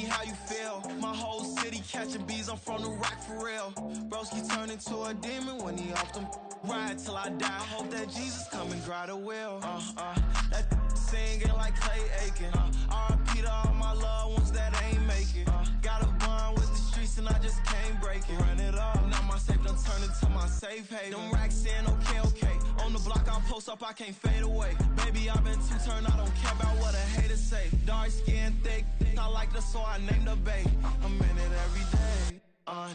me how you feel. My whole city catching bees, I'm from the rock for real. Broski turned into a demon when he off them. Ride till I die, hope that Jesus come and dry the wheel. That singing like Clay Aiken. R.I.P. to all my loved ones that ain't make it. Got a bond with the streets and I just can't break it. Run it up, now my safe done turned into my safe haven. Them racks in, okay. On the block I'll post up, I can't fade away. Baby, I've been too turned, I don't care about what a hater say. Dark skin, thick, I like the so I named the babe. I'm in it every day.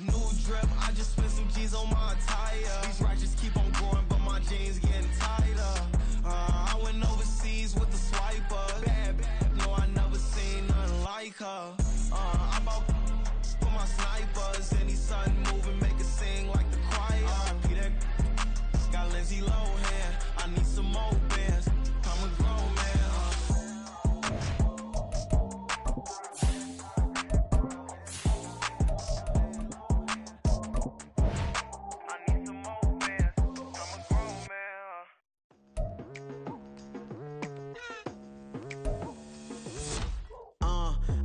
New drip, I just spent some G's on my attire. These righteous keep on going, but my jeans getting tighter. I went overseas with the swiper. Bad, no, I never seen nothing like her. I bought for my snipers. Any sudden moving, make it sing like the choir. R.I.P. that got Lindsay Lohan. I need some more bands. I'm a grown man.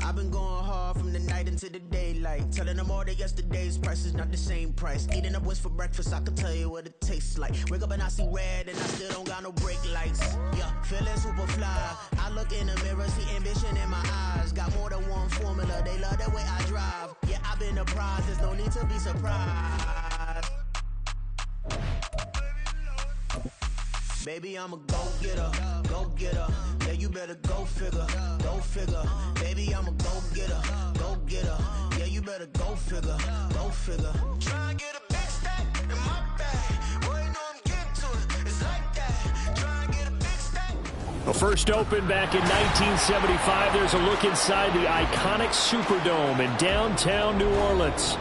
I've been going hard from the night into the daylight, telling them all that yesterday's price is not the same price. Eating up what's for breakfast, I can tell you what it tastes like. Wake up and I see red and I still don't got no brake lights. Yeah, feeling super fly. I look in the mirror, see ambition in my eyes. Got more than one formula, they love the way I drive. Yeah, I've been a prize, there's no need to be surprised. Baby, I'm a go-getter, go-getter. Yeah, you better go figure, go figure. Baby, I'm a go-getter, go-getter. Yeah, you better go figure, go figure. Try and get a big stack in my bag. Boy, you know I'm getting to it, it's like that. Try and get a big stack. Well, first opened back in 1975. There's a look inside the iconic Superdome in downtown New Orleans.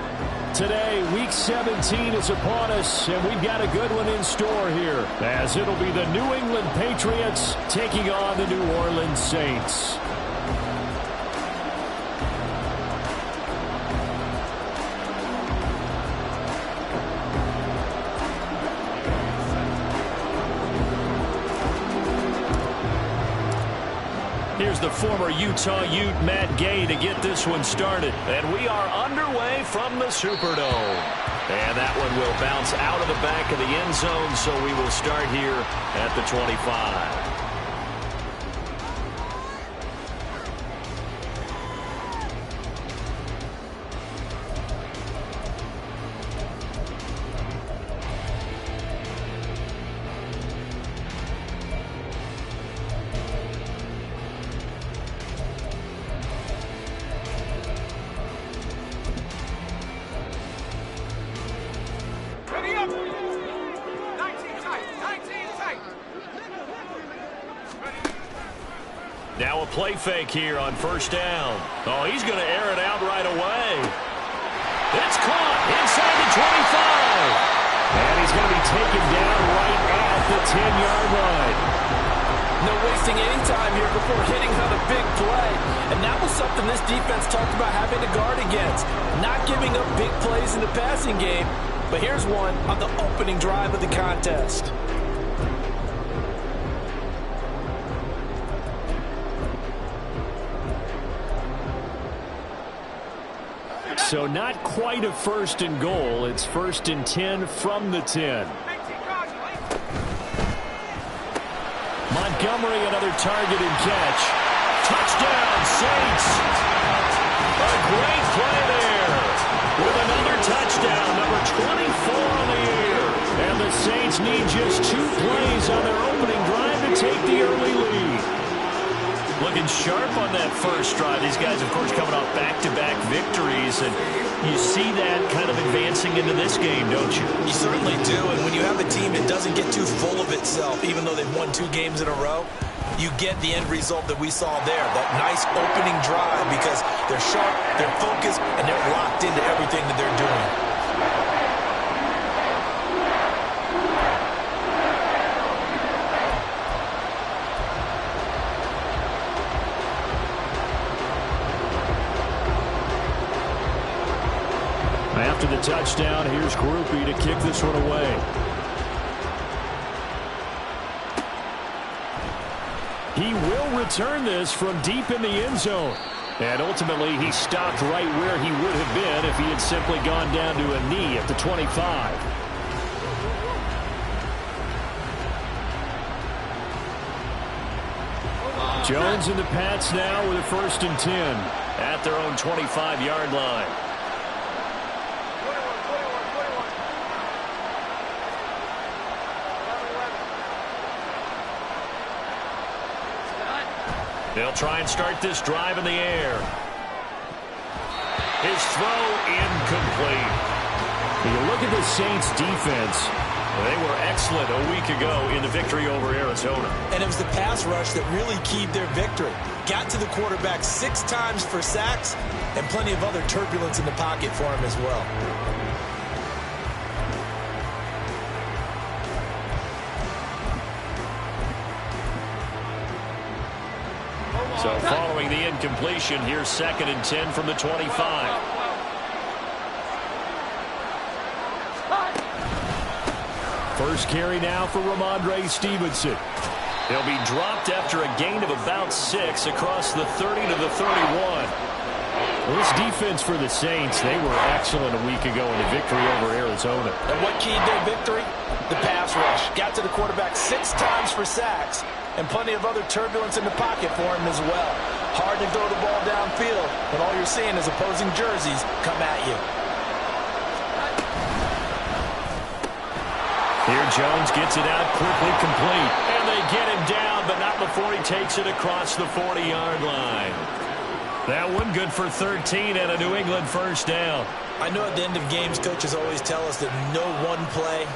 Today, Week 17 is upon us, and we've got a good one in store here, as it'll be the New England Patriots taking on the New Orleans Saints. Here's the former Utah Ute, Matt Gay, to get this one started. And we are underway from the Superdome. And that one will bounce out of the back of the end zone, so we will start here at the 25. Now a play fake here on first down. Oh, he's going to air it out right away. It's caught inside the 25. And he's going to be taken down right at the 10-yard line. No wasting any time here before hitting on a big play. And that was something this defense talked about having to guard against. Not giving up big plays in the passing game. But here's one on the opening drive of the contest. So not quite a first and goal. It's first and 10 from the 10. Montgomery, another target and catch. Touchdown, Saints. A great play there. With another touchdown, number 24 on the year. And the Saints need just 2 plays on their opening drive to take the early lead. Looking sharp on that first drive. These guys, of course, coming off back-to-back victories, and you see that kind of advancing into this game, don't you? You certainly do, and when you have a team that doesn't get too full of itself, even though they've won 2 games in a row, you get the end result that we saw there, that nice opening drive, because they're sharp, they're focused, and they're locked into everything that they're doing. After the touchdown, here's Groupie to kick this one away. He will return this from deep in the end zone. And ultimately, he stopped right where he would have been if he had simply gone down to a knee at the 25. Jones and the Pats now with a 1st and 10 at their own 25-yard line. They'll try and start this drive in the air. His throw incomplete. When you look at the Saints defense, they were excellent a week ago in the victory over Arizona. And it was the pass rush that really keyed their victory. Got to the quarterback 6 times for sacks and plenty of other turbulence in the pocket for him as well. So following the incompletion, here's 2nd and 10 from the 25. First carry now for Ramondre Stevenson. He'll be dropped after a gain of about 6 across the 30 to the 31. Well, this defense for the Saints, they were excellent a week ago in the victory over Arizona. And what keyed their victory? The pass rush. Got to the quarterback 6 times for sacks and plenty of other turbulence in the pocket for him as well. Hard to throw the ball downfield when all you're seeing is opposing jerseys come at you. Here Jones gets it out quickly, complete. And they get him down, but not before he takes it across the 40-yard line. That one good for 13 and a New England 1st down. I know at the end of games, coaches always tell us that no one play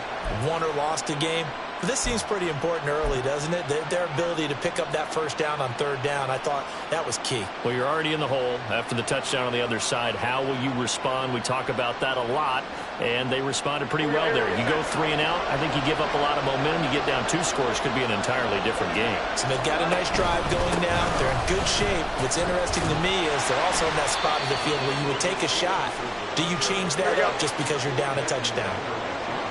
won or lost a game. But this seems pretty important early, doesn't it? Their ability to pick up that 1st down on 3rd down, I thought that was key. Well, you're already in the hole after the touchdown on the other side. How will you respond? We talk about that a lot, and they responded pretty well there. You go 3 and out, I think you give up a lot of momentum. You get down 2 scores, could be an entirely different game. So they've got a nice drive going now. They're in good shape. What's interesting to me is they're also in that spot of the field where you would take a shot. Do you change that up just because you're down a touchdown?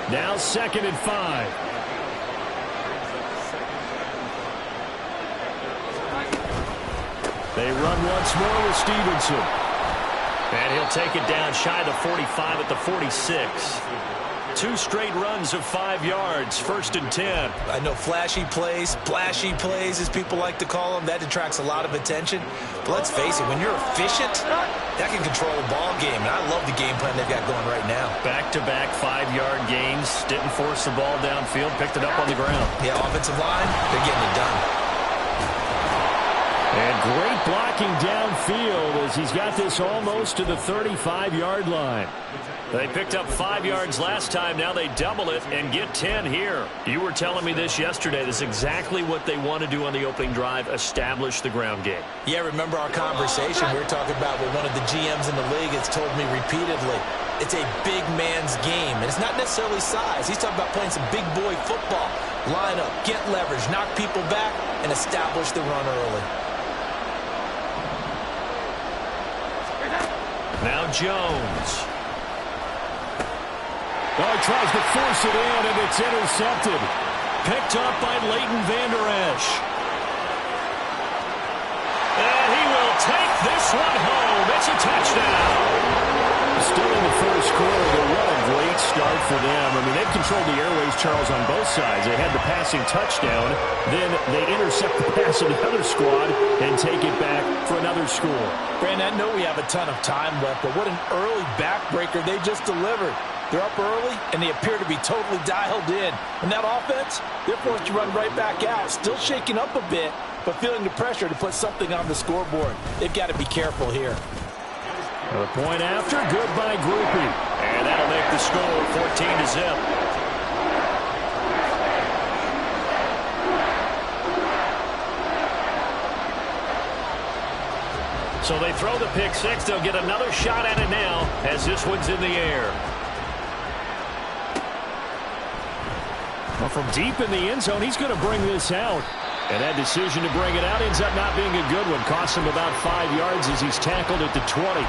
Now 2nd and 5. They run once more with Stevenson. And he'll take it down shy of the 45 at the 46. 2 straight runs of 5 yards, 1st and 10. I know flashy plays, splashy plays, as people like to call them, that attracts a lot of attention. But let's face it, when you're efficient, that can control a ball game. And I love the game plan they've got going right now. Back-to-back 5-yard gains. Didn't force the ball downfield, picked it up on the ground. Yeah, offensive line, they're getting it done. And great blocking downfield as he's got this almost to the 35-yard line. They picked up 5 yards last time. Now they double it and get 10 here. You were telling me this yesterday. This is exactly what they want to do on the opening drive, establish the ground game. Yeah, remember our conversation we were talking about what one of the GMs in the league has told me repeatedly. It's a big man's game, and it's not necessarily size. He's talking about playing some big boy football. Line up, get leverage, knock people back, and establish the run early. Now Jones. Oh, he tries to force it in, and it's intercepted. Picked up by Leighton Vander Esch. And he will take this one home. It's a touchdown. Still in the first quarter, but what a great start for them. I mean, they've controlled the airways, Charles, on both sides. They had the passing touchdown. Then they intercept the pass of the other squad and take it back for another score. Brandon, I know we have a ton of time left, but what an early backbreaker they just delivered. They're up early, and they appear to be totally dialed in. And that offense, they're forced to run right back out. Still shaking up a bit, but feeling the pressure to put something on the scoreboard. They've got to be careful here. A point after, good by Groupie. And that'll make the score 14-0. So they throw the pick six. They'll get another shot at it now as this one's in the air. Well, from deep in the end zone, he's going to bring this out. And that decision to bring it out ends up not being a good one. Costs him about 5 yards as he's tackled at the 20.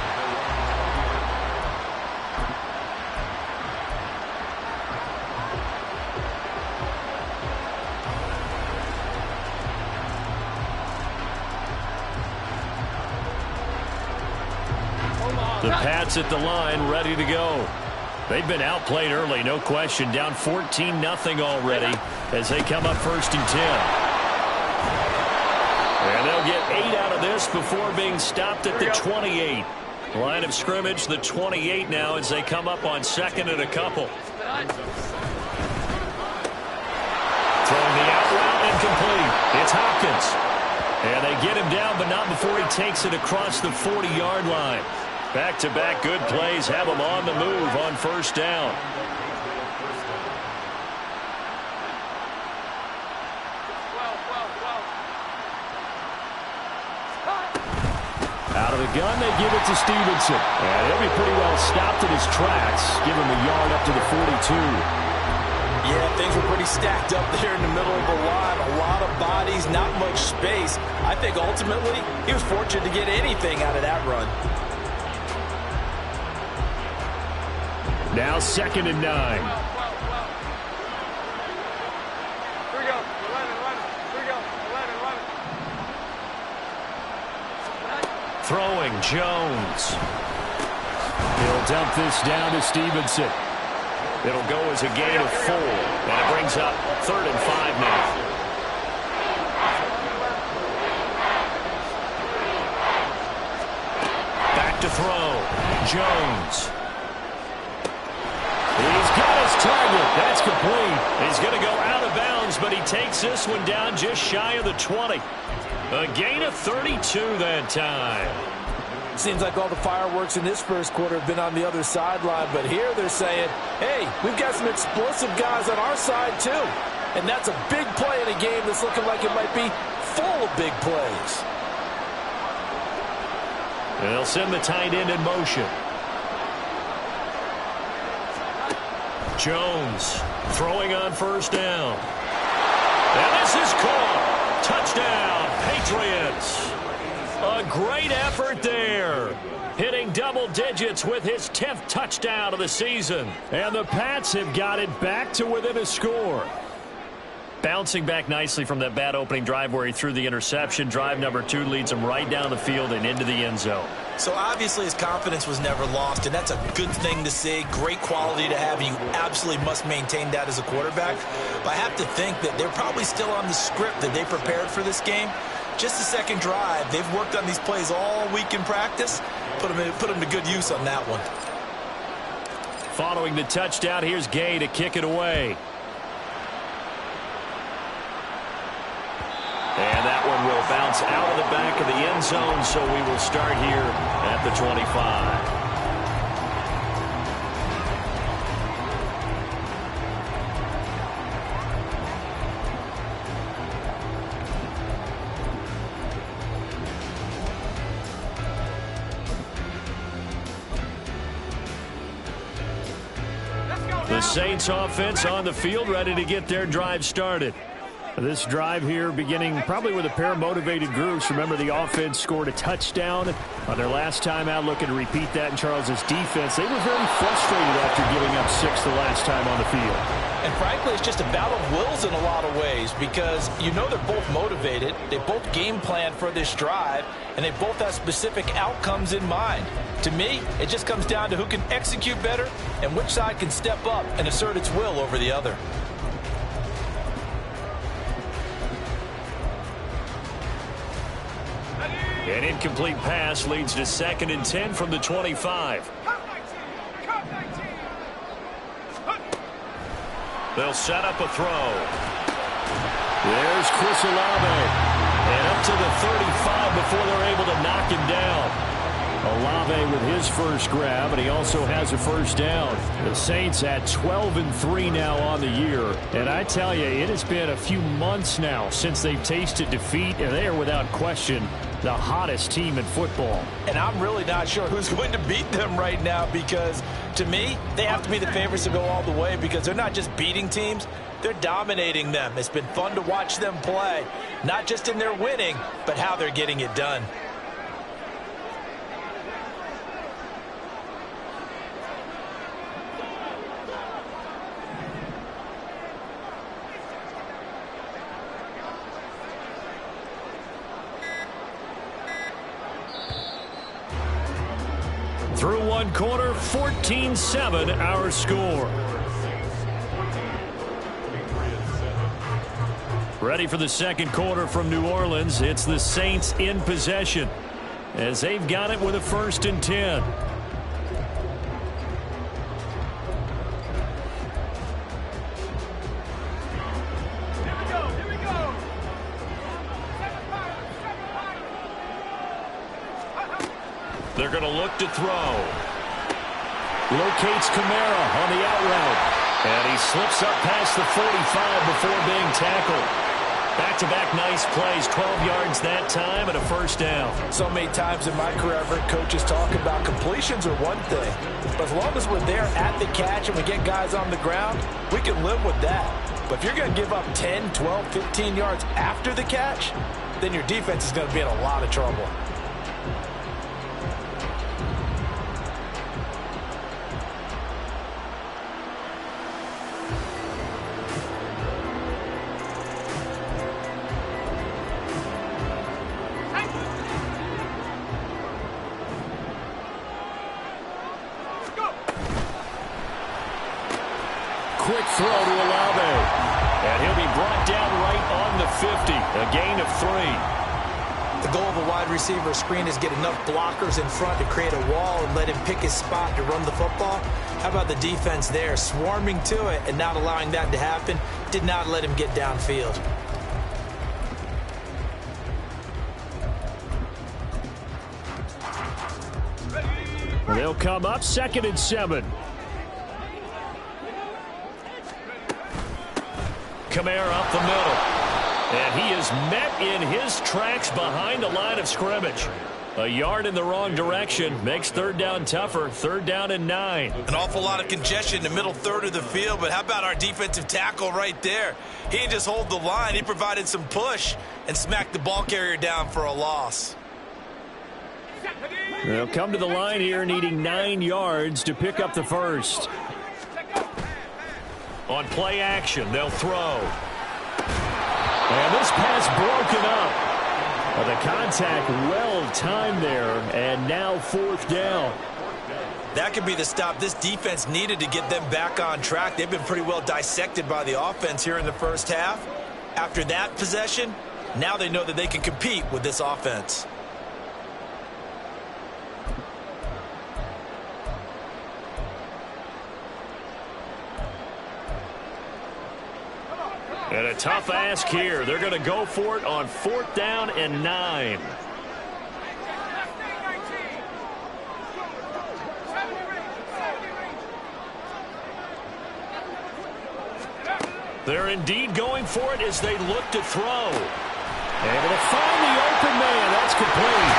The Pats at the line, ready to go. They've been outplayed early, no question. Down 14-0 already as they come up 1st and 10. And they'll get 8 out of this before being stopped at the 28. Line of scrimmage, the 28 now as they come up on 2nd and a couple. Throwing the out route incomplete. It's Hopkins. And they get him down, but not before he takes it across the 40-yard line. Back-to-back good plays have him on the move on 1st down. Out of the gun, they give it to Stevenson. And he'll be pretty well stopped in his tracks. Give him a yard up to the 42. Yeah, things were pretty stacked up there in the middle of the line. A lot of bodies, not much space. I think ultimately he was fortunate to get anything out of that run. Now 2nd and 9. Here we go. Run. Here we go. Run. Throwing Jones. He'll dump this down to Stevenson. It'll go as a gain of 4. And it brings up 3rd and 5 now. Back to throw. Jones. He's got his target. That's complete. He's going to go out of bounds, but he takes this one down just shy of the 20. A gain of 32 that time. Seems like all the fireworks in this first quarter have been on the other sideline, but here they're saying, hey, we've got some explosive guys on our side too. And that's a big play in a game that's looking like it might be full of big plays. And they'll send the tight end in motion. Jones throwing on 1st down. And this is caught. Touchdown, Patriots. A great effort there. Hitting double digits with his 10th touchdown of the season. And the Pats have got it back to within a score. Bouncing back nicely from that bad opening drive where he threw the interception. Drive number 2 leads him right down the field and into the end zone. So obviously his confidence was never lost, and that's a good thing to see. Great quality to have. You absolutely must maintain that as a quarterback. But I have to think that they're probably still on the script that they prepared for this game. Just the second drive. They've worked on these plays all week in practice. Put them to good use on that one. Following the touchdown, here's Gay to kick it away. And that one will bounce out of the back of the end zone, so we will start here at the 25. The Saints offense on the field, ready to get their drive started. This drive here beginning probably with a pair of motivated groups. Remember, the offense scored a touchdown on their last time out, looking to repeat that in Charles's defense. They were very frustrated after giving up 6 the last time on the field. And frankly, it's just a battle of wills in a lot of ways because you know they're both motivated. They both game plan for this drive, and they both have specific outcomes in mind. To me, it just comes down to who can execute better and which side can step up and assert its will over the other. An incomplete pass leads to 2nd and 10 from the 25. They'll set up a throw. There's Chris Olave. And up to the 35 before they're able to knock him down. Olave with his first grab, and he also has a first down. The Saints at 12-3 now on the year. And I tell you, it has been a few months now since they've tasted defeat, and they are without question the hottest team in football. And I'm really not sure who's going to beat them right now because, to me, they have to be the favorites to go all the way because they're not just beating teams, they're dominating them. It's been fun to watch them play, not just in their winning, but how they're getting it done. Through quarter, 14-7 our score. Ready for the second quarter from New Orleans. It's the Saints in possession as they've got it with a 1st and 10. They're going to look to throw. Locates Kamara on the out route. And he slips up past the 45 before being tackled. Back-to-back nice plays, 12 yards that time and a 1st down. So many times in my career, I've heard coaches talk about completions are one thing. But as long as we're there at the catch and we get guys on the ground, we can live with that. But if you're going to give up 10, 12, 15 yards after the catch, then your defense is going to be in a lot of trouble. Quick throw to Olave. And he'll be brought down right on the 50. A gain of 3. The goal of a wide receiver screen is get enough blockers in front to create a wall and let him pick his spot to run the football. How about the defense there, swarming to it and not allowing that to happen? Did not let him get downfield. They'll come up 2nd and 7. Kamara up the middle. And he is met in his tracks behind the line of scrimmage. A yard in the wrong direction makes 3rd down tougher. 3rd down and 9. An awful lot of congestion in the middle third of the field, but how about our defensive tackle right there? He didn't just hold the line. He provided some push and smacked the ball carrier down for a loss. They'll come to the line here needing 9 yards to pick up the 1st. On play action, they'll throw. And this pass broken up. The contact well timed there, and now 4th down. That could be the stop this defense needed to get them back on track. They've been pretty well dissected by the offense here in the first half. After that possession, now they know that they can compete with this offense. And a tough ask here. They're going to go for it on 4th down and 9. They're indeed going for it as they look to throw. Able to find the open man. That's complete.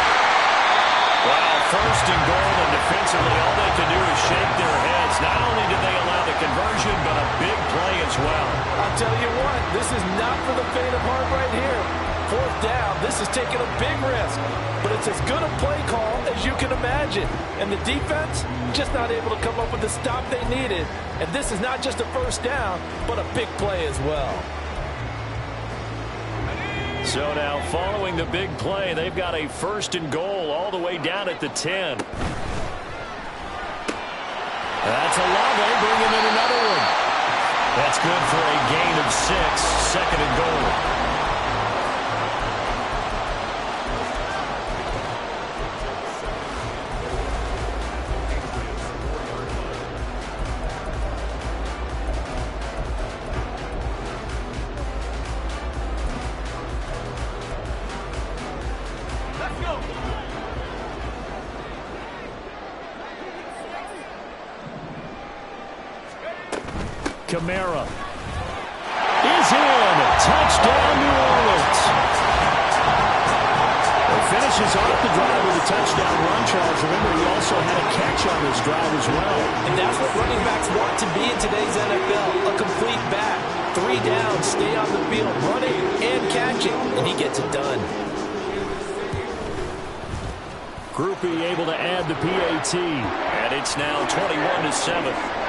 Well, 1st and goal, and defensively, all they can do is shake their heads. Not only did they allow the conversion, but a big play as well. I'll tell you what, this is not for the faint of heart right here. 4th down, this is taking a big risk, but it's as good a play call as you can imagine. And the defense, just not able to come up with the stop they needed. And this is not just a 1st down, but a big play as well. So now, following the big play, they've got a 1st and goal all the way down at the 10. That's Olave bringing in another one. That's good for a gain of 6, 2nd and goal. Kamara is in. Touchdown, New Orleans. He finishes off the drive with a touchdown run, Charles. Remember, he also had a catch on this drive as well. And that's what running backs want to be in today's NFL, a complete back. 3 down, stay on the field, running and catching, and he gets it done. Groupie able to add the PAT, and it's now 21-7.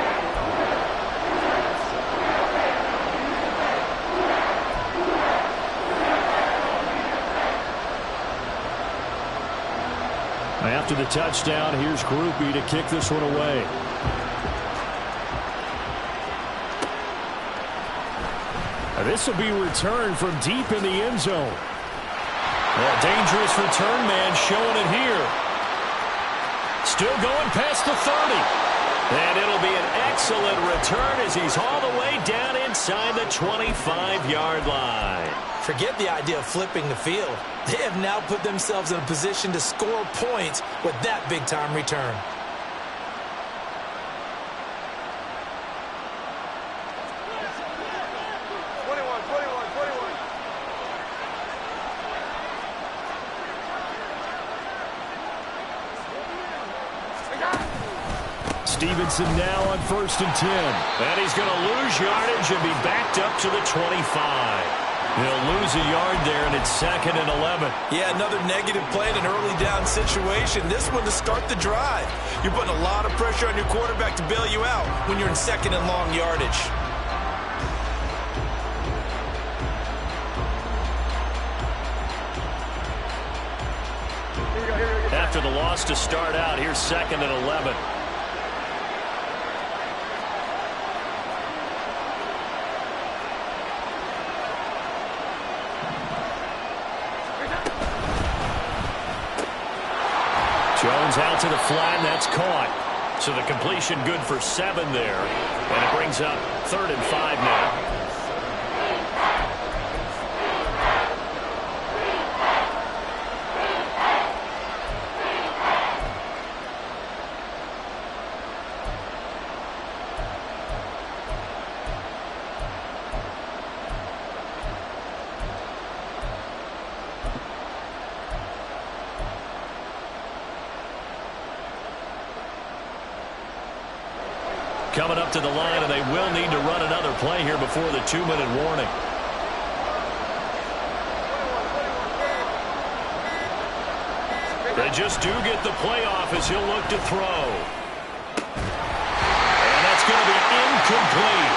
After the touchdown, here's Groupie to kick this one away. This will be returned from deep in the end zone. A dangerous return man showing it here. Still going past the 30. And it'll be an excellent return as he's all the way down inside the 25-yard line. Forget the idea of flipping the field. They have now put themselves in a position to score points with that big-time return. Stevenson now on 1st and 10. And he's going to lose yardage and be backed up to the 25. He'll lose a yard there, and it's 2nd and 11. Yeah, another negative play in an early down situation. This one to start the drive. You're putting a lot of pressure on your quarterback to bail you out when you're in 2nd and long yardage. After the loss to start out, here's 2nd and 11. Jones out to the flat, and that's caught. So the completion good for 7 there. And it brings up 3rd and 5 now. Coming up to the line, and they will need to run another play here before the 2-minute warning. They just do get the play off as he'll look to throw. And that's going to be incomplete.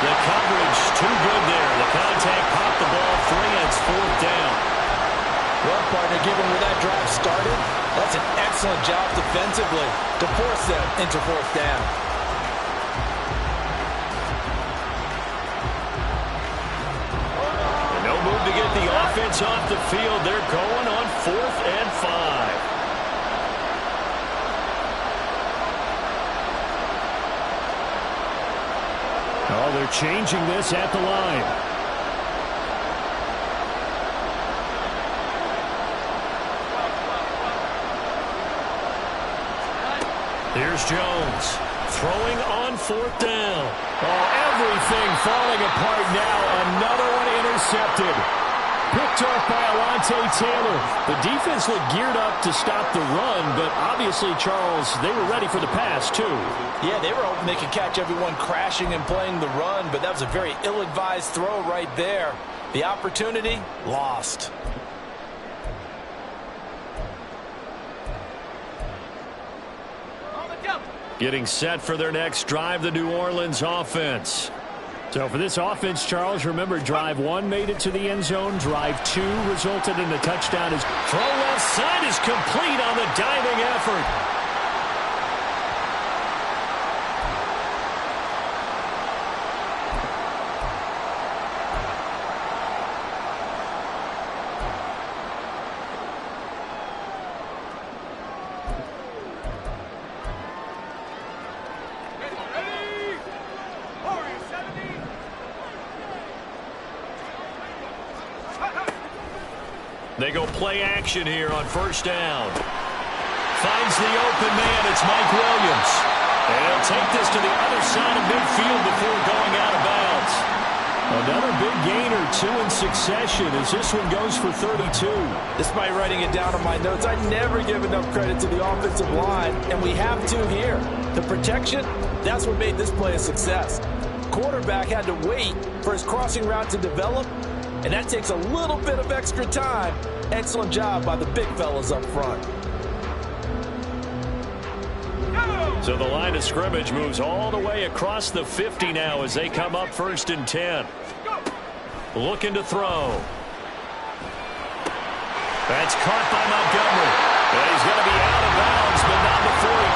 The coverage too good there. The contact popped the ball free, and it's 4th down. Well, partner, given where that drive started, that's an excellent job defensively to force them into 4th down. To get the offense off the field, they're going on 4th and 5. Oh, they're changing this at the line. Here's Jones throwing on 4th down. Oh, everything falling apart now. Another one intercepted. Picked off by Alontae Taylor. The defense looked geared up to stop the run, but obviously, Charles, they were ready for the pass, too. Yeah, they were hoping they could catch everyone crashing and playing the run, but that was a very ill-advised throw right there. The opportunity, lost. Getting set for their next drive, the New Orleans offense. So for this offense, Charles, remember, drive 1 made it to the end zone. Drive 2 resulted in a touchdown. His throw left side is complete on the diving effort. They go play action here on 1st down. Finds the open man. It's Mike Williams. And he'll take this to the other side of midfield before going out of bounds. Another big gain or 2 in succession as this one goes for 32. Despite writing it down on my notes, I never give enough credit to the offensive line, and we have to here. The protection, that's what made this play a success. Quarterback had to wait for his crossing route to develop, and that takes a little bit of extra time. Excellent job by the big fellas up front. So the line of scrimmage moves all the way across the 50 now as they come up 1st and 10. Looking to throw. That's caught by Montgomery. And he's going to be out of bounds.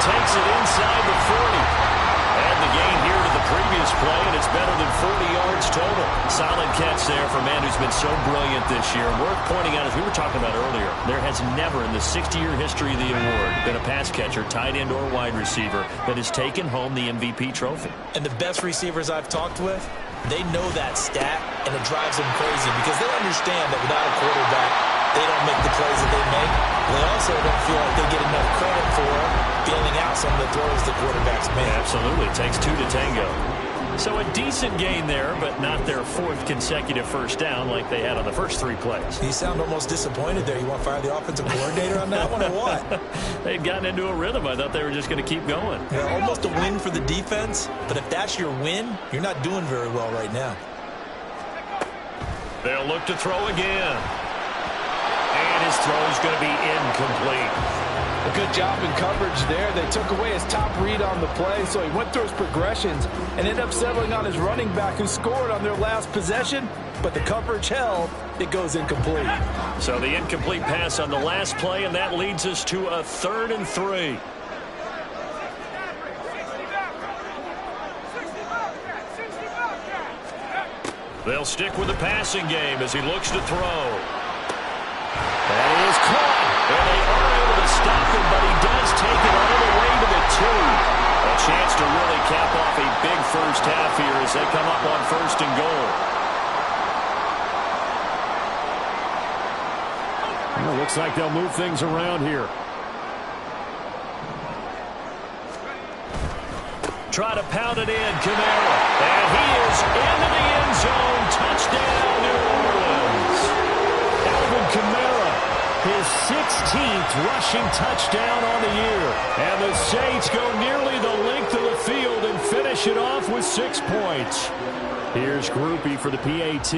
takes it inside the 40. And the gain here to the previous play, and it's better than 40 yards total. Solid catch there for a man who's been so brilliant this year. Worth pointing out, as we were talking about earlier, there has never in the 60-year history of the award been a pass catcher, tight end, or wide receiver that has taken home the MVP trophy. And the best receivers I've talked with, they know that stat, and it drives them crazy because they understand that without a quarterback, they don't make the plays that they make. They also don't feel like they get enough credit for bailing out some of the throws the quarterbacks make. Absolutely. It takes two to tango. So a decent gain there, but not their fourth consecutive first down like they had on the first three plays. You sound almost disappointed there. You want to fire the offensive coordinator on that one or what? They'd gotten into a rhythm. I thought they were just going to keep going. Yeah, almost a win for the defense, but if that's your win, you're not doing very well right now. They'll look to throw again. And his throw is going to be incomplete. A good job in coverage there. They took away his top read on the play, so he went through his progressions and ended up settling on his running back who scored on their last possession, but the coverage held. It goes incomplete. So the incomplete pass on the last play, and that leads us to a 3rd and 3. They'll stick with the passing game as he looks to throw. That is caught. And they are able to stop him, but he does take it all the way to the 2. A chance to really cap off a big first half here as they come up on 1st and goal. Well, looks like they'll move things around here. Try to pound it in, Kamara. And he is into the end zone. Touchdown, New Orleans. Alvin Kamara, his 16th rushing touchdown on the year. And the Saints go nearly the length of the field and finish it off with 6 points. Here's Groupie for the PAT.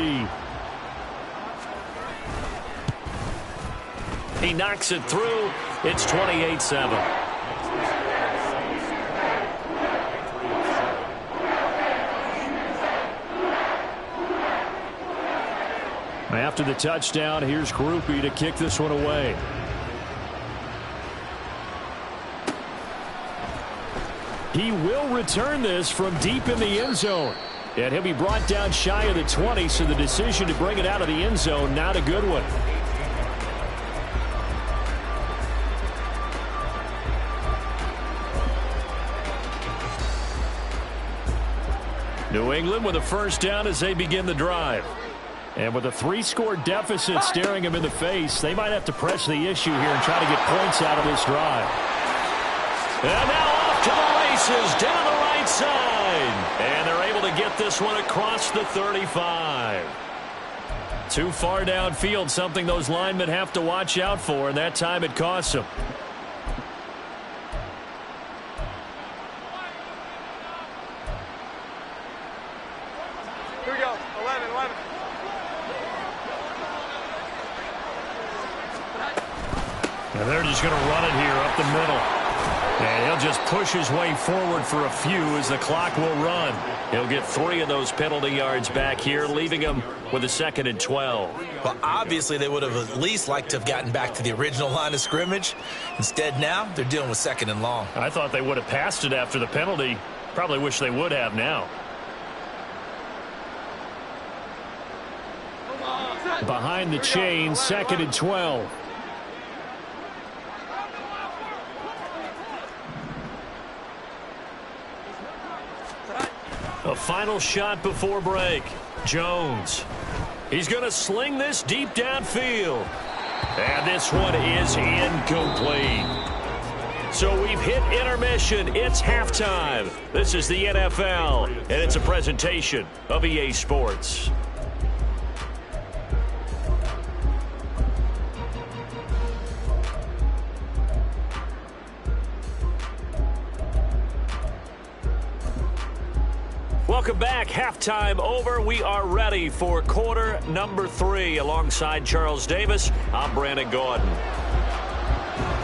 He knocks it through. It's 28-7. After the touchdown, here's Groupie to kick this one away. He will return this from deep in the end zone. And he'll be brought down shy of the 20, so the decision to bring it out of the end zone, not a good one. New England with a first down as they begin the drive. And with a 3-score deficit staring him in the face, they might have to press the issue here and try to get points out of this drive. And now off to the races down the right side. And they're able to get this one across the 35. Too far downfield, something those linemen have to watch out for, and that time it costs them. Here we go. 11. And they're just going to run it here up the middle. And he'll just push his way forward for a few as the clock will run. He'll get 3 of those penalty yards back here, leaving him with a 2nd and 12. Well, obviously they would have at least liked to have gotten back to the original line of scrimmage. Instead now, they're dealing with 2nd and long. I thought they would have passed it after the penalty. Probably wish they would have now. Behind the chain, 2nd and 12. A final shot before break. Jones. He's going to sling this deep downfield. And this one is incomplete. So we've hit intermission. It's halftime. This is the NFL, and it's a presentation of EA Sports. Welcome back. Halftime over. We are ready for quarter number 3. Alongside Charles Davis, I'm Brandon Gordon.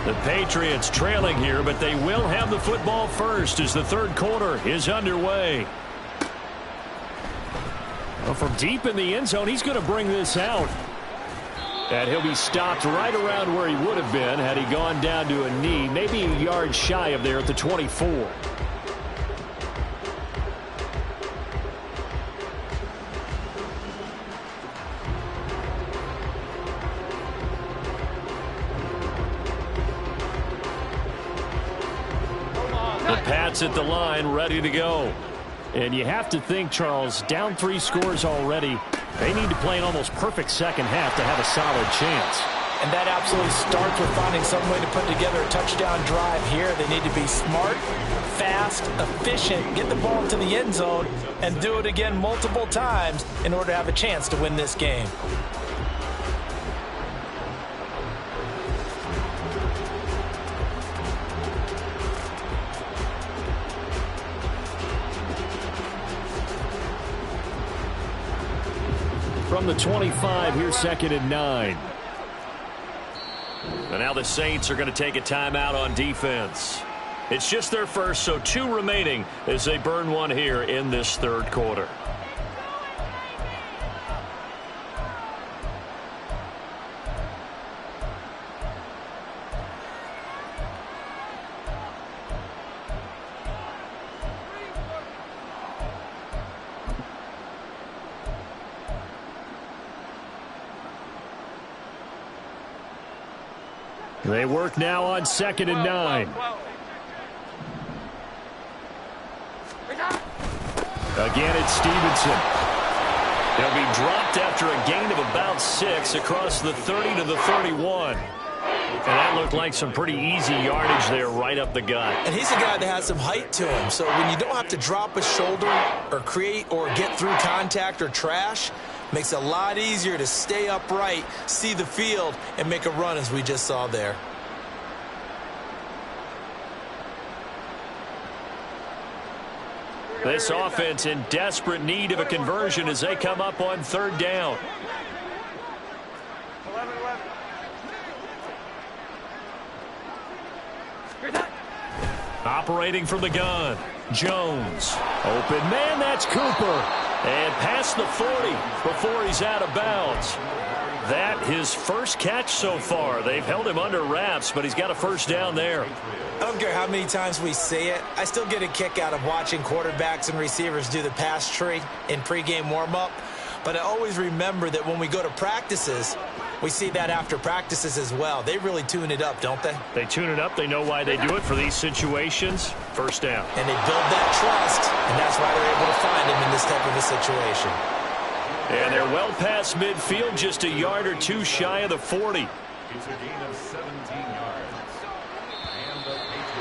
The Patriots trailing here, but they will have the football first as the 3rd quarter is underway. Well, from deep in the end zone, he's going to bring this out. And he'll be stopped right around where he would have been had he gone down to a knee, maybe a yard shy of there at the 24. The Pats at the line, ready to go. And you have to think, Charles, down 3 scores already. They need to play an almost perfect second half to have a solid chance. And that absolutely starts with finding some way to put together a touchdown drive here. They need to be smart, fast, efficient, get the ball to the end zone, and do it again multiple times in order to have a chance to win this game. From the 25, here's 2nd and 9. And now the Saints are going to take a timeout on defense. It's just their first, so 2 remaining as they burn one here in this 3rd quarter. They work now on 2nd and 9. Again, it's Stevenson. He'll be dropped after a gain of about 6 across the 30 to the 31. And that looked like some pretty easy yardage there right up the gut. And he's a guy that has some height to him. So when you don't have to drop a shoulder or create or get through contact or trash, makes it a lot easier to stay upright, see the field, and make a run as we just saw there. This offense in desperate need of a conversion as they come up on 3rd down. 11. Operating from the gun, Jones. Open man, that's Cooper. And past the 40 before he's out of bounds. That his first catch so far. They've held him under wraps, but he's got a first down there. I don't care how many times we say it. I still get a kick out of watching quarterbacks and receivers do the pass tree in pregame warm-up. But I always remember that when we go to practices, we see that after practices as well. They really tune it up, don't they? They tune it up. They know why they do it for these situations. First down. And they build that trust, and that's why they're able to find him in this type of a situation. And they're well past midfield, just a yard or 2 shy of the 40. It's a gain of 17 yards.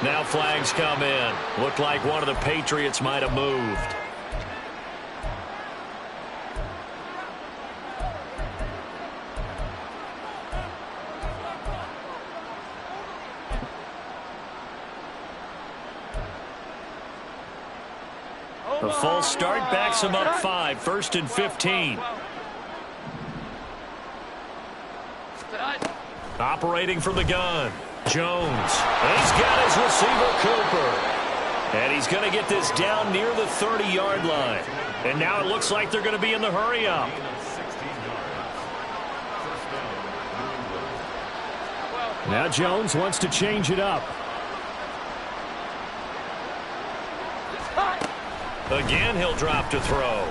Now flags come in. Looked like one of the Patriots might have moved. The false start backs him up 5, 1st and 15. Operating from the gun, Jones. And he's got his receiver, Cooper. And he's going to get this down near the 30-yard line. And now it looks like they're going to be in the hurry-up. Now Jones wants to change it up. Again, he'll drop to throw.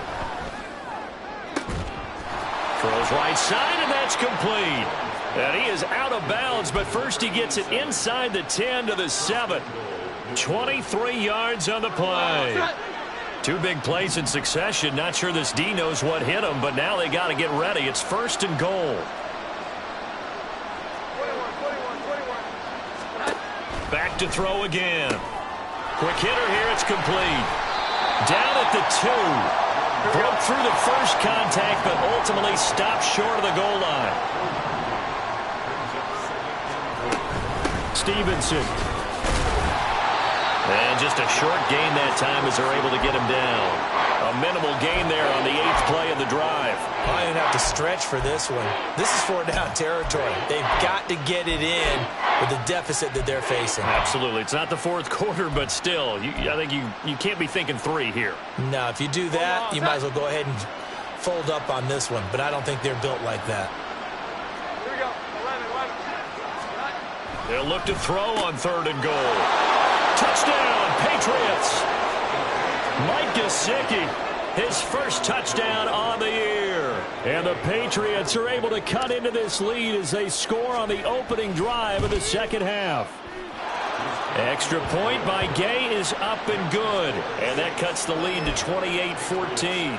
Throws right side, and that's complete. And he is out of bounds, but first he gets it inside the 10 to the 7. 23 yards on the play. 2 big plays in succession. Not sure this D knows what hit him, but now they got to get ready. It's 1st and goal. 21. Back to throw again. Quick hitter here, it's complete. Down at the 2. Broke through the first contact, but ultimately stopped short of the goal line. Stevenson. And just a short gain that time as they're able to get him down. A minimal gain there on the 8th play of the drive. I didn't have to stretch for this one. This is 4-down territory. They've got to get it in with the deficit that they're facing. Absolutely. It's not the 4th quarter, but still, I think you can't be thinking 3 here. No, if you do that, you might as well go ahead and fold up on this one. But I don't think they're built like that. They'll look to throw on 3rd and goal. Touchdown, Patriots. Mike Gesicki, his first touchdown on the year. And the Patriots are able to cut into this lead as they score on the opening drive of the second half. Extra point by Gay is up and good. And that cuts the lead to 28-14.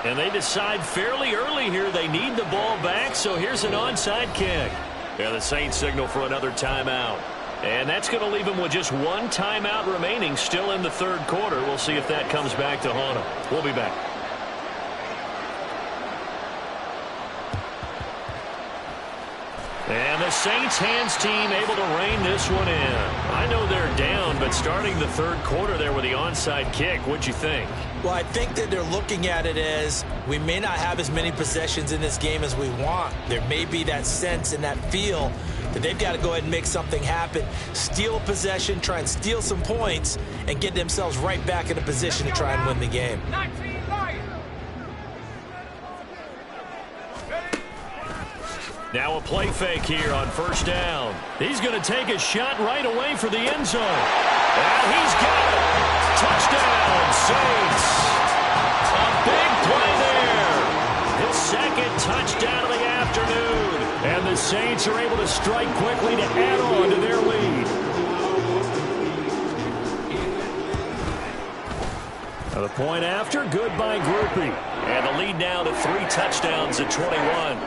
And they decide fairly early here they need the ball back, so here's an onside kick. Yeah, the Saints signal for another timeout. And that's going to leave them with just one timeout remaining still in the 3rd quarter. We'll see if that comes back to haunt them. We'll be back. And the Saints hands team able to rein this one in. I know they're down, but starting the 3rd quarter there with the onside kick, what'd you think? Well, I think that they're looking at it as we may not have as many possessions in this game as we want. There may be that sense and that feel that they've got to go ahead and make something happen, steal a possession, try and steal some points, and get themselves right back in a position to try and win the game. Now a play fake here on 1st down. He's going to take a shot right away for the end zone. And he's got it. Touchdown, Saints. A big play there. His 2nd touchdown of the afternoon. And the Saints are able to strike quickly to add on to their lead. Now the point after, good by Groupie. And the lead now to 3 touchdowns at 21.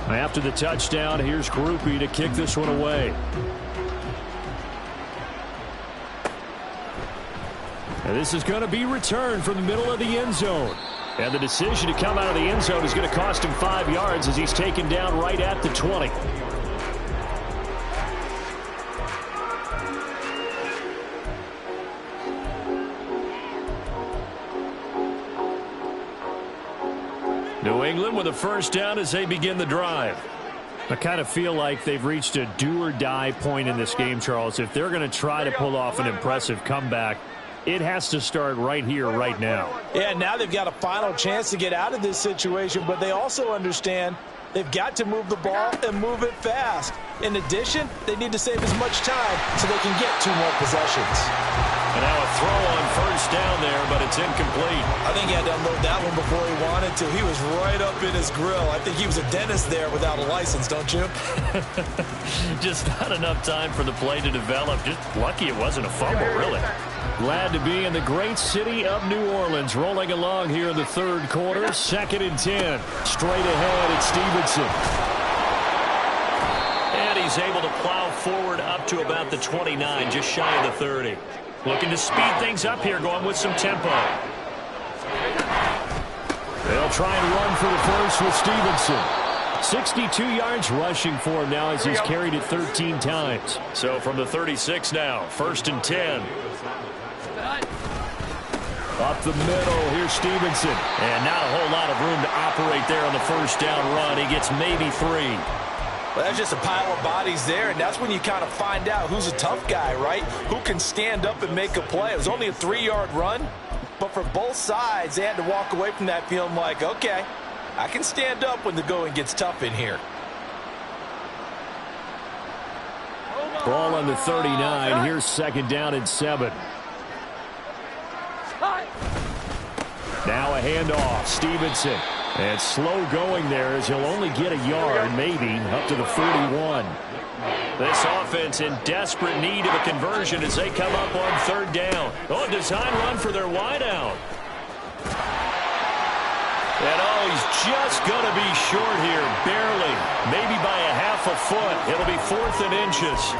After the touchdown, here's Groupie to kick this one away. And this is going to be returned from the middle of the end zone. And the decision to come out of the end zone is going to cost him 5 yards as he's taken down right at the 20. New England with a 1st down as they begin the drive. I kind of feel like they've reached a do-or-die point in this game, Charles. If they're going to try to pull off an impressive comeback, it has to start right here, right now. Yeah, now they've got a final chance to get out of this situation, but they also understand they've got to move the ball and move it fast. In addition, they need to save as much time so they can get 2 more possessions. And now a throw on 1st down there, but it's incomplete. I think he had to unload that one before he wanted to. He was right up in his grill. I think he was a dentist there without a license, don't you? Just not enough time for the play to develop. Just lucky it wasn't a fumble, really. Glad to be in the great city of New Orleans. Rolling along here in the 3rd quarter. 2nd and 10. Straight ahead at Stevenson. And he's able to plow forward up to about the 29, just shy of the 30. Looking to speed things up here, going with some tempo. They'll try and run for the first with Stevenson. 62 yards rushing for him now as he's carried it 13 times. So from the 36 now, 1st and 10. Up the middle, here's Stevenson. And not a whole lot of room to operate there on the 1st down run. He gets maybe 3. Well, that's just a pile of bodies there, and that's when you kind of find out who's a tough guy, right? Who can stand up and make a play. It was only a 3-yard run, but for both sides, they had to walk away from that feeling like, okay, I can stand up when the going gets tough in here. Ball on the 39. Here's 2nd down and 7. Now a handoff. Stevenson. And slow going there as he'll only get a yard, maybe, up to the 41. This offense in desperate need of a conversion as they come up on 3rd down. Oh, a design run for their wideout. And oh, he's just going to be short here, barely. Maybe by a half a foot. It'll be 4th and inches.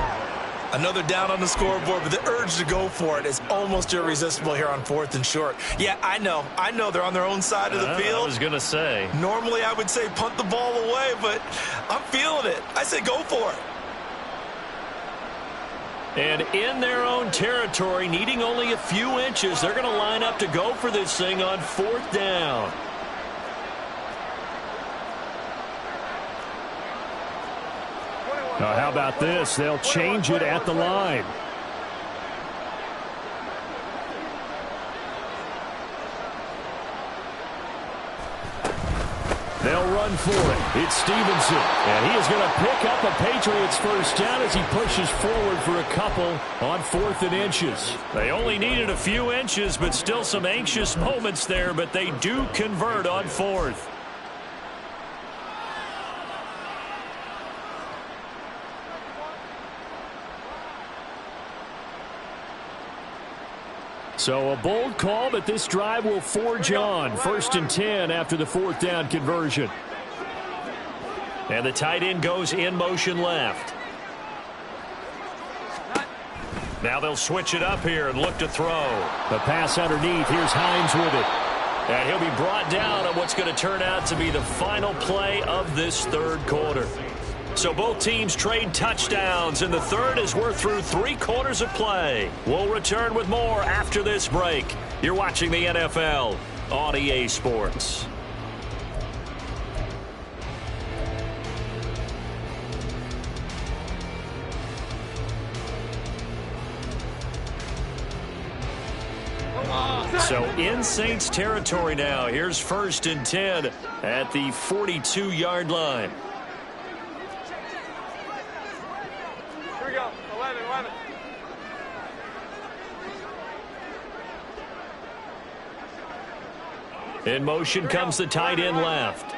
Another down on the scoreboard, but the urge to go for it is almost irresistible here on 4th and short. Yeah, I know they're on their own side of the field. I was going to say. Normally I would say punt the ball away, but I'm feeling it. I say go for it. And in their own territory, needing only a few inches, they're going to line up to go for this thing on 4th down. Now, how about this? They'll change it at the line. run for it. It's Stevenson, and he is going to pick up a Patriots first down as he pushes forward for a couple on 4th and inches. They only needed a few inches, but still some anxious moments there, but they do convert on 4th. So a bold call, but this drive will forge on. 1st and 10 after the 4th down conversion. And the tight end goes in motion left. Now they'll switch it up here and look to throw. The pass underneath. Here's Hines with it. And he'll be brought down on what's going to turn out to be the final play of this 3rd quarter. So both teams trade touchdowns, and the 3rd as we're through 3 quarters of play. We'll return with more after this break. You're watching the NFL on EA Sports. So in Saints territory now. Here's 1st and 10 at the 42-yard line. Here we go. 11. In motion comes the tight end left.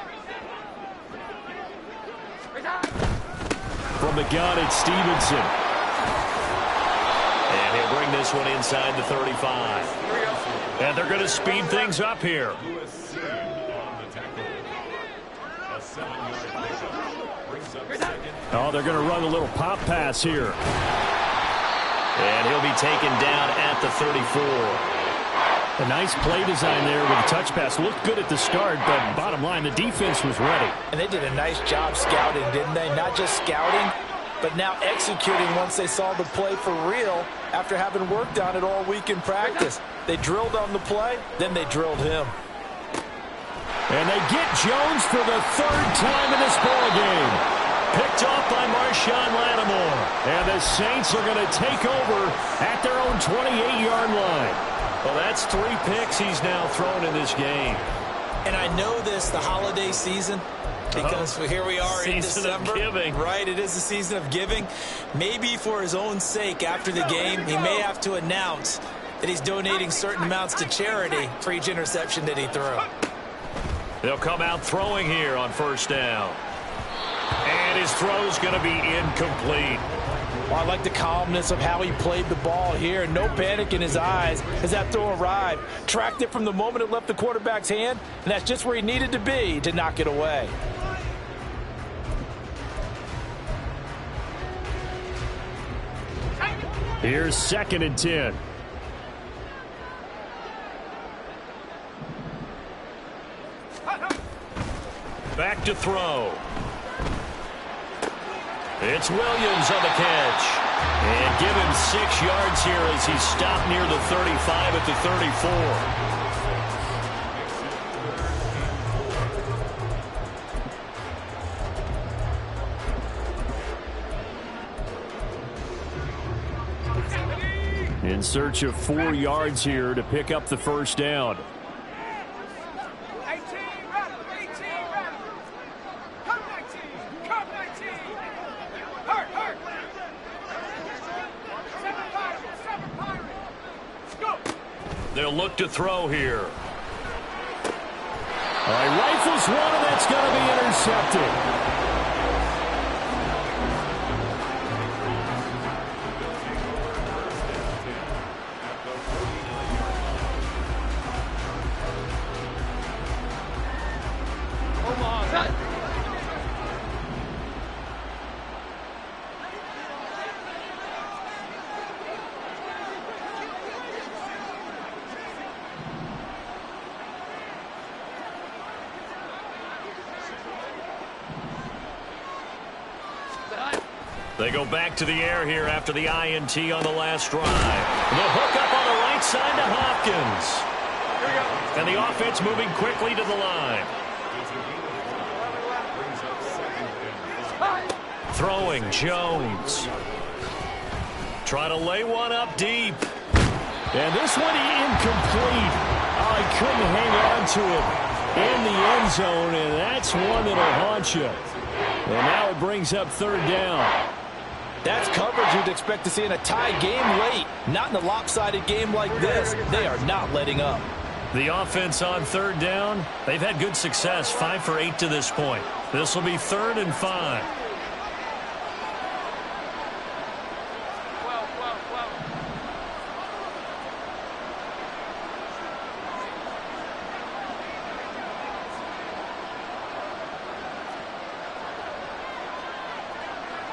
From the gun, it's Stevenson. And he'll bring this one inside the 35. And they're going to speed things up here. Oh, they're going to run a little pop pass here. And he'll be taken down at the 34. A nice play design there with the touch pass. Looked good at the start, but bottom line, the defense was ready. And they did a nice job scouting, didn't they? Not just scouting, but now executing once they saw the play for real after having worked on it all week in practice. They drilled on the play, then they drilled him. And they get Jones for the 3rd time in this ballgame. Picked off by Marshawn Lattimore. And the Saints are going to take over at their own 28-yard line. Well, that's 3 picks he's now thrown in this game. And I know this, the holiday season, because here we are in December. Season of giving. Right, it is the season of giving. Maybe for his own sake, after the game, he may have to announce that he's donating certain amounts to charity for each interception that he threw. They'll come out throwing here on 1st down. And his throw's going to be incomplete. Well, I like the calmness of how he played the ball here. No panic in his eyes as that throw arrived. Tracked it from the moment it left the quarterback's hand, and that's just where he needed to be to knock it away. Here's 2nd and 10. Back to throw. It's Williams on the catch. And give him 6 yards here as he stopped near the 35 at the 34. In search of 4 yards here to pick up the 1st down. 18, come 19, come 19. Hurt. 7 Pirates. Go. They'll look to throw here. All right, rifles one, and that's going to be intercepted. They go back to the air here after the INT on the last drive. The hook up on the right side to Hopkins. And the offense moving quickly to the line. Throwing Jones. Try to lay one up deep. And this one incomplete. Oh, he couldn't hang on to it. in the end zone, and that's one that'll haunt you. And now it brings up third down. That's coverage you'd expect to see in a tie game late. Not in a lopsided game like this. They are not letting up. The offense on third down, they've had good success, 5 for 8 to this point. This will be 3rd and 5.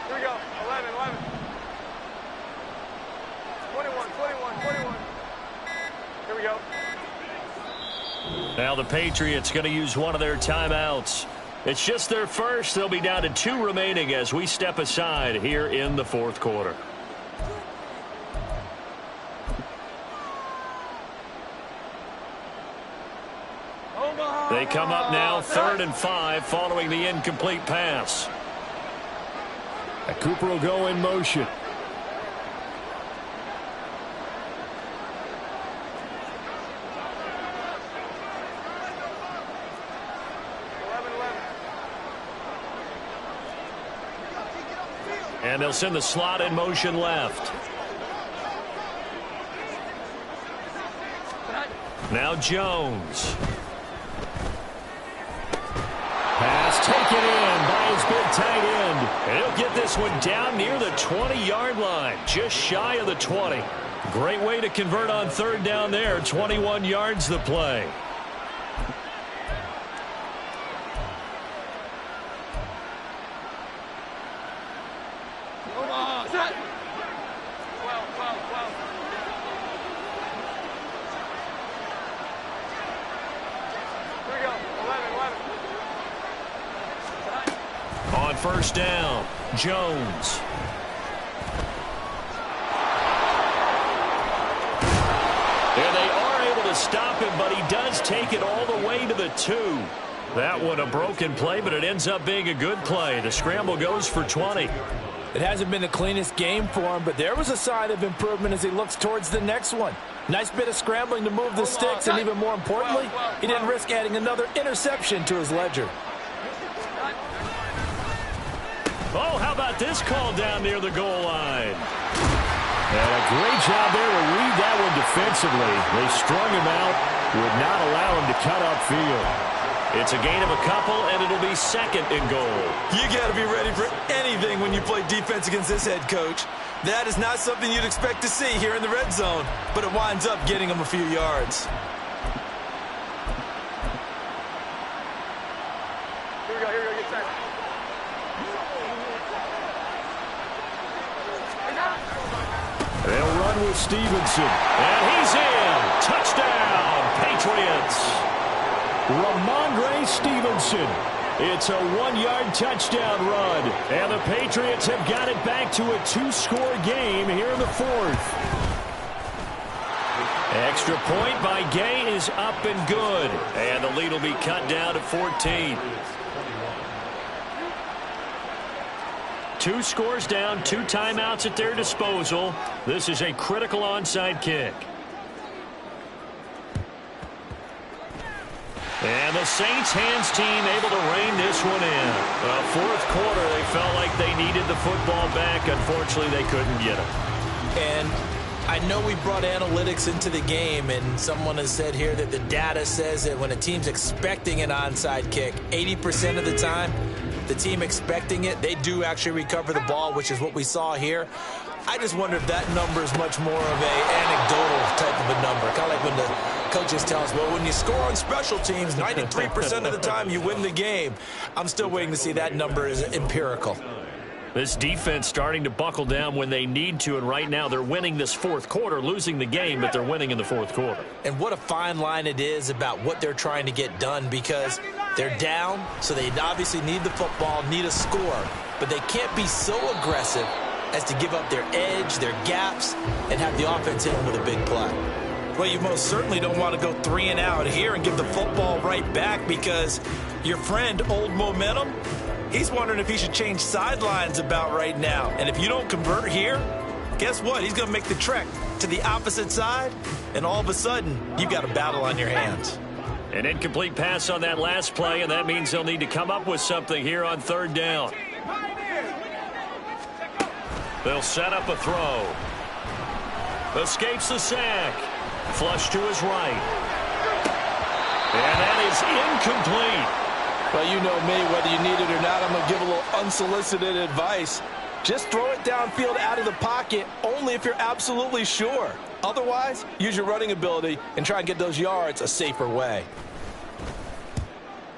Here we go. 11, 11. 21, 21, 21. Here we go. Now the Patriots going to use one of their timeouts. It's just their first. They'll be down to 2 remaining as we step aside here in the 4th quarter. They come up now 3rd and 5 following the incomplete pass. Cooper will go in motion. And they'll send the slot in motion left. Now Jones. Pass taken in by his big tight end. And he'll get this one down near the 20-yard line, just shy of the 20. Great way to convert on third down there. 21 yards the play. On first down, Jones. And they are able to stop him, but he does take it all the way to the 2. That one a broken play, but it ends up being a good play. The scramble goes for 20. It hasn't been the cleanest game for him, but there was a sign of improvement as he looks towards the next one. Nice bit of scrambling to move the sticks, and even more importantly, he didn't risk adding another interception to his ledger. Oh, how about this call down near the goal line? And a great job there to read that one defensively. They strung him out, would not allow him to cut upfield. It's a gain of a couple, and it'll be 2nd and goal. You got to be ready for anything when you play defense against this head coach. That is not something you'd expect to see here in the red zone, but it winds up getting him a few yards. Here we go, get set. They'll run with Stevenson. And he's in. Touchdown, Patriots. Ramondre Stevenson. It's a 1-yard touchdown run. And the Patriots have got it back to a 2-score game here in the 4th. Extra point by Gay is up and good. And the lead will be cut down to 14. 2 scores down, 2 timeouts at their disposal. This is a critical onside kick. And the Saints hands team able to rein this one in. 4th quarter, they felt like they needed the football back. Unfortunately, they couldn't get it. And I know we brought analytics into the game, and someone has said here that the data says that when a team's expecting an onside kick, 80% of the time, the team expecting it, they do actually recover the ball, which is what we saw here. I just wonder if that number is much more of a anecdotal type of a number. Kind of like when the coaches tell us, well, when you score on special teams, 93% of the time you win the game. I'm still waiting to see that number is empirical. This defense starting to buckle down when they need to, and right now they're winning this 4th quarter, losing the game, but they're winning in the 4th quarter. And what a fine line it is about what they're trying to get done, because they're down, so they obviously need the football, need a score, but they can't be so aggressive as to give up their edge, their gaps, and have the offense hit them with a big play. Well, you most certainly don't want to go 3 and out here and give the football right back, because your friend, Old Momentum, he's wondering if he should change sidelines about right now. And if you don't convert here, guess what? He's going to make the trek to the opposite side, and all of a sudden, you've got a battle on your hands. An incomplete pass on that last play, and that means they'll need to come up with something here on third down. They'll set up a throw. Escapes the sack. Flush to his right. And that is incomplete. Well, you know me, whether you need it or not, I'm going to give a little unsolicited advice. Just throw it downfield out of the pocket only if you're absolutely sure. Otherwise, use your running ability and try and get those yards a safer way.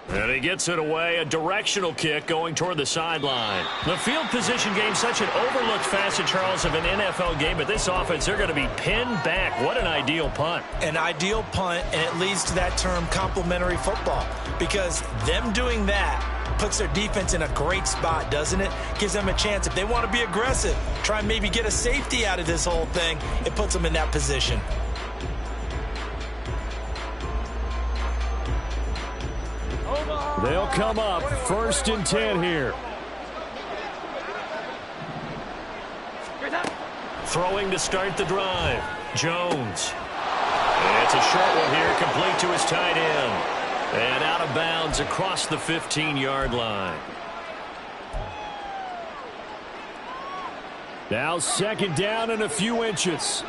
And he gets it away, a directional kick going toward the sideline. The field position game, such an overlooked facet, Charles, of an NFL game, but this offense, they're going to be pinned back. What an ideal punt. An ideal punt, and it leads to that term complementary football, because them doing that puts their defense in a great spot, doesn't it? Gives them a chance. If they want to be aggressive, try and maybe get a safety out of this whole thing, it puts them in that position. They'll come up 1st and 10 here. Throwing to start the drive. Jones. It's a short one here, complete to his tight end. And out of bounds across the 15-yard line. Now 2nd down and a few inches.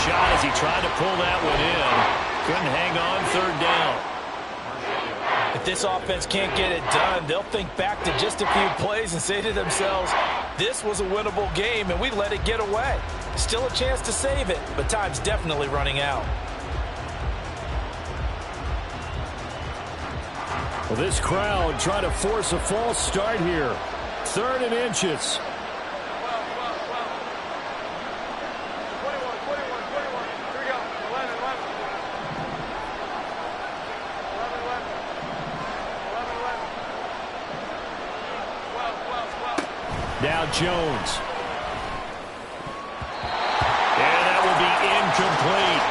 Shot as he tried to pull that one in. Couldn't hang on 3rd down. If this offense can't get it done, they'll think back to just a few plays and say to themselves, this was a winnable game and we let it get away. Still a chance to save it, but time's definitely running out. Well, this crowd trying to force a false start here. 3rd and inches. Now Jones. And that will be incomplete.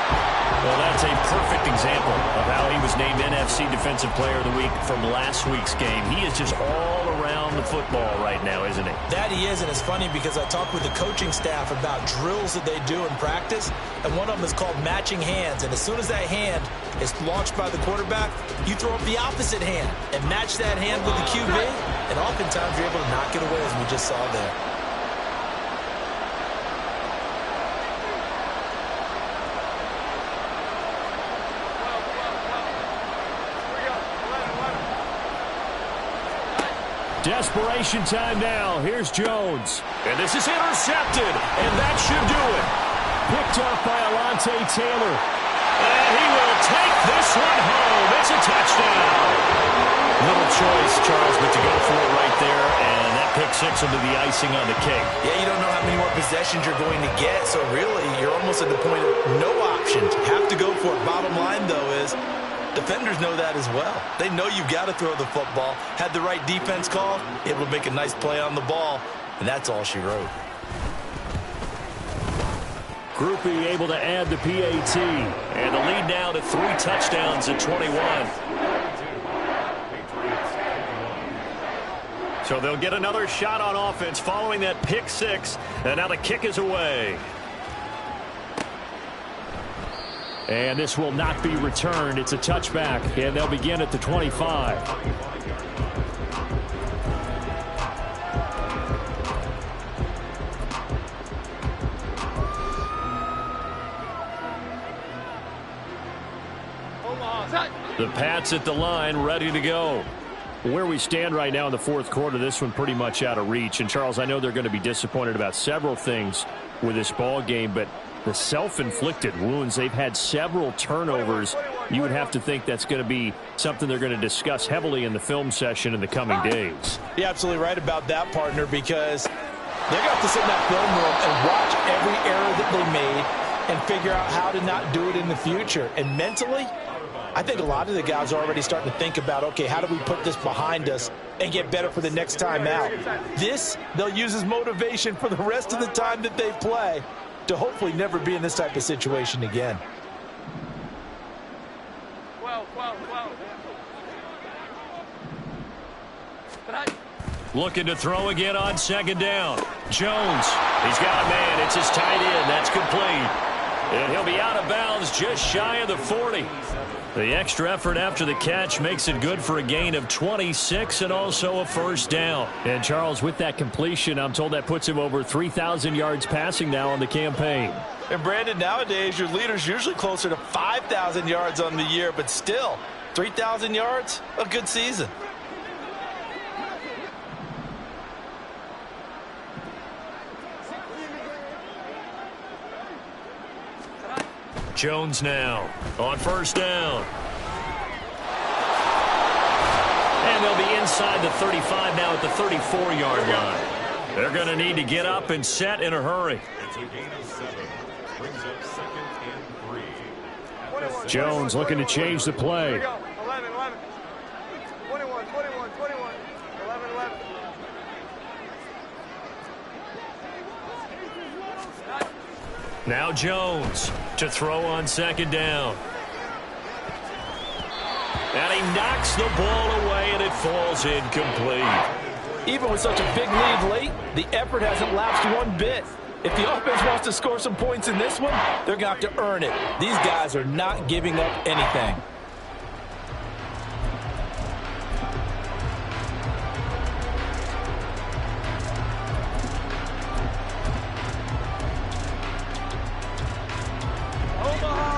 Well, that's a perfect example of how he was named NFC Defensive Player of the Week from last week's game. He is just all around the football right now, isn't he? That he is, and it's funny because I talked with the coaching staff about drills that they do in practice, and one of them is called matching hands. And as soon as that hand is launched by the quarterback, you throw up the opposite hand and match that hand with the QB, and oftentimes you're able to knock it away, as we just saw there. Desperation time now. Here's Jones. And this is intercepted. And that should do it. Picked up by Alontae Taylor. And he will take this one home. It's a touchdown. Little choice, Charles, but to go for it right there. And that pick six will be the icing on the cake. Yeah, you don't know how many more possessions you're going to get. So really, you're almost at the point of no options. Have to go for it. Bottom line, though, is defenders know that as well. They know you've got to throw the football. Had the right defense call, able to make a nice play on the ball, and that's all she wrote. Groupie able to add the PAT, and the lead now to 3 touchdowns at 21. So they'll get another shot on offense following that pick six, and now the kick is away. And this will not be returned. It's a touchback, and they'll begin at the 25. The Pats at the line, ready to go. Where we stand right now in the fourth quarter, this one pretty much out of reach. And, Charles, I know they're going to be disappointed about several things with this ball game, but the self-inflicted wounds, they've had several turnovers. You would have to think that's going to be something they're going to discuss heavily in the film session in the coming days. You're absolutely right about that, partner, because they're going to have to sit in that film room and watch every error that they made and figure out how to not do it in the future. And mentally, I think a lot of the guys are already starting to think about, okay, how do we put this behind us and get better for the next time out? This, they'll use as motivation for the rest of the time that they play to hopefully never be in this type of situation again. Looking to throw again on second down. Jones, he's got a man. It's his tight end. That's complete. And he'll be out of bounds just shy of the 40. The extra effort after the catch makes it good for a gain of 26 and also a first down. And Charles, with that completion, I'm told that puts him over 3,000 yards passing now on the campaign. And Brandon, nowadays your leader's usually closer to 5,000 yards on the year, but still, 3,000 yards, a good season. Jones now on first down. And they'll be inside the 35 now at the 34-yard line. They're going to need to get up and set in a hurry. It's a gain of 7. Brings up 2nd and 3. Jones looking to change the play. 11, 11. 21, 21, 21. 11, 11. Now Jones to throw on second down. And he knocks the ball away, and it falls incomplete. Even with such a big lead late, the effort hasn't lapsed one bit. If the offense wants to score some points in this one, they're going to have to earn it. These guys are not giving up anything.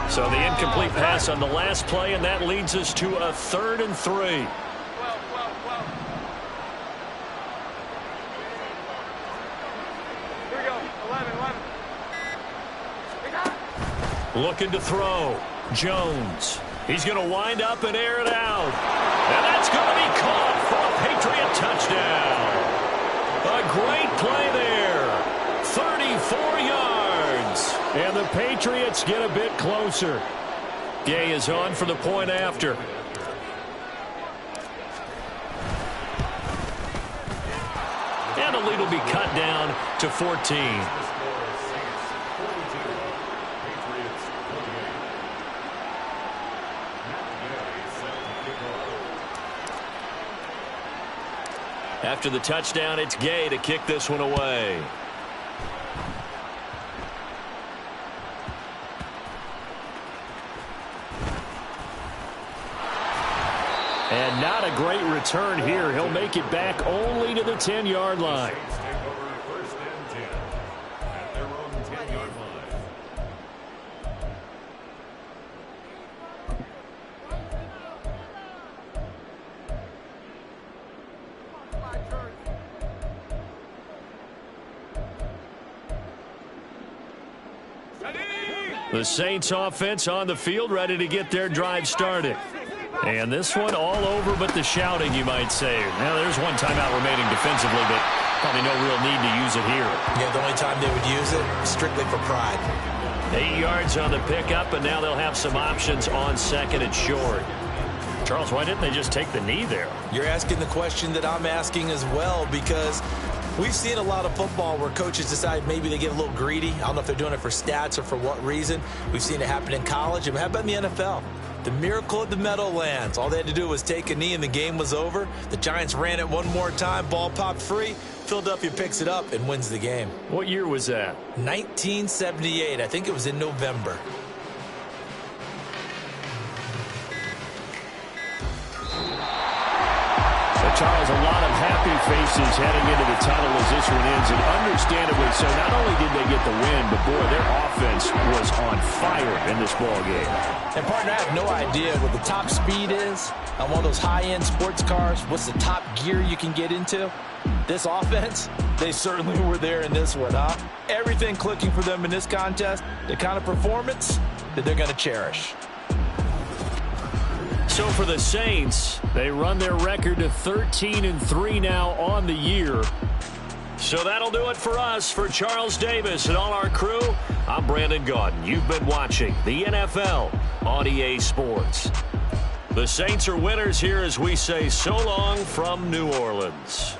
So the incomplete pass on the last play, and that leads us to a 3rd and 3. Well. Here we go. 11, 11. Looking to throw. Jones. He's going to wind up and air it out. And that's going to be caught for a Patriot touchdown. A great play there. 34 yards. And the Patriots get a bit closer. Gay is on for the point after. And the lead will be cut down to 14. After the touchdown, it's Gay to kick this one away. And not a great return here. He'll make it back only to the 10-yard line. Take over 1st and 10 at their own 10-yard line. The Saints offense on the field, ready to get their drive started. And this one all over but the shouting, you might say. Now, there's one timeout remaining defensively, but probably no real need to use it here. Yeah, the only time they would use it, strictly for pride. 8 yards on the pickup, and now they'll have some options on 2nd and short. Charles, why didn't they just take the knee there? You're asking the question that I'm asking as well, because we've seen a lot of football where coaches decide maybe they get a little greedy. I don't know if they're doing it for stats or for what reason. We've seen it happen in college. And how about in the NFL? The miracle of the Meadowlands. All they had to do was take a knee and the game was over. The Giants ran it one more time. Ball popped free. Philadelphia picks it up and wins the game. What year was that? 1978. I think it was in November. Charles, a lot of happy faces heading into the tunnel as this one ends, and understandably so. Not only did they get the win, but boy, their offense was on fire in this ball game. And partner, I have no idea what the top speed is on one of those high-end sports cars. What's the top gear you can get into? This offense, they certainly were there in this one, huh? Everything clicking for them in this contest, the kind of performance that they're going to cherish. So for the Saints, they run their record to 13-3 now on the year. So that'll do it for us. For Charles Davis and all our crew, I'm Brandon Gaudin. You've been watching the NFL on EA Sports. The Saints are winners here as we say so long from New Orleans.